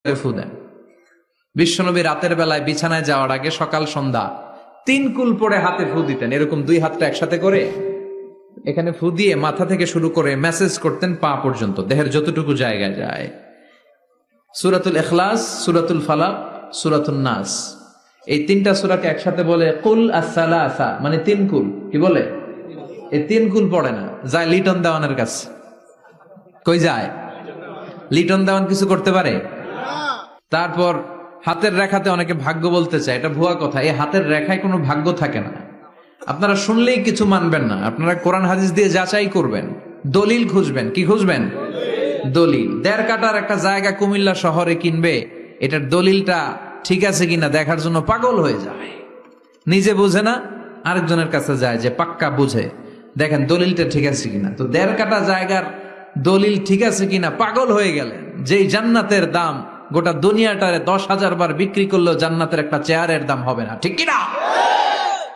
ফু দেন। বিশ্বনবী রাতের বেলায় বিছানায় যাওয়ার আগে সকাল সন্ধ্যা 3 কুল পরে হাতে ফু দিতেন, এরকম 2 হাতটা একসাথে করে এখানে ফু দিয়ে মাথা থেকে শুরু করে মেসেজ করতেন পা পর্যন্ত, দেহের যতটুকু জায়গা যায়। সূরাতুল ইখলাস, সূরাতুল ফালাক, সূরাতুন নাস, এই 3টা সূরাকে একসাথে বলে কুল আস-সালাসা, মানে 3 কুল। কি বলে? এই 3 কুল পড়ে না, যায় লিটন দেওয়ানের কাছে। কই যায়? লিটন দেওয়ান কিছু করতে পারে? তারপর হাতের রেখাতে অনেকে ভাগ্য বলতে চায়, এটা ভুয়া কথা। এই হাতের রেখায় কোনো ভাগ্য থাকে না। আপনারা শুনলেই কিছু মানবেন না, আপনারা কোরআন হাদিস দিয়ে যাচাই করবেন, দলিল খুঁজবেন। কি খুঁজবেন? দলিল। 1.5 কাঠার একটা জায়গা কুমিল্লা শহরে কিনবে, এটার দলিলটা ঠিক আছে কিনা দেখার জন্য পাগল হয়ে যায়। নিজে বুঝে না, আরেকজনের কাছে যায় যে পাক্কা বুঝে, দেখেন দলিলটা ঠিক আছে কিনা। তো 1.5 কাঠা জায়গার দলিল ঠিক আছে কিনা পাগল হয়ে গেলেন। যেই জান্নাতের দাম গোটা দুনিয়াটারে 10,000 বার বিক্রি করলেও জান্নাতের একটা চেয়ারের দাম হবে না, ঠিক কিনা?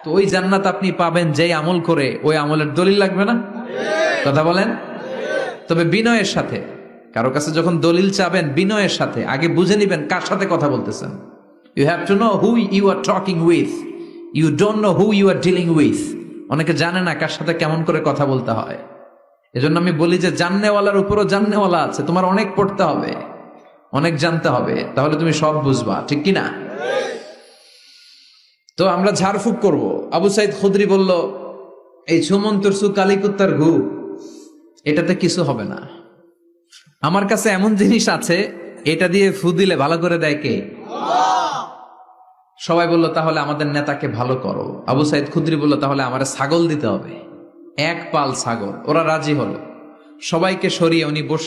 তো ওই জান্নাত আপনি পাবেন যেই আমল করে, ওই আমলের দলিল লাগবে না? কথা বলেন। তবে বিনয়ের সাথে, কারো কাছে যখন দলিল চাবেন বিনয়ের সাথে আগে বুঝে নিবেন কার সাথে কথা বলতেছেন। You have to know who you are talking with, you don't know who you are dealing with. অনেকে জানে না কার সাথে কেমন করে কথা বলতে হয়। এজন্য আমি বলি যে জাননেওয়ালার উপরও জাননেওয়ালা আছে, তোমার অনেক পড়তে হবে, অনেক জানতে হবে, তাহলে তুমি সব বুঝবা, ঠিক কিনা? তো আমরা ঝাড়ফুঁক করব। আবু সাইদ খুদরি বলল, এই সুমন্তর সু কালিকুত্তার ঘু, এটাতে কিছু হবে না। আমার কাছে এমন জিনিস আছে, এটা দিয়ে ফু দিলে ভালো করে দেয় কে? সবাই বলল, তাহলে আমাদের নেতাকে ভালো করো। আবু সাইদ খুদরি বলল, তাহলে আমার ছাগল দিতে হবে, 1 পাল ছাগল। ওরা রাজি হলো। সবাইকে সরিয়ে উনি বসে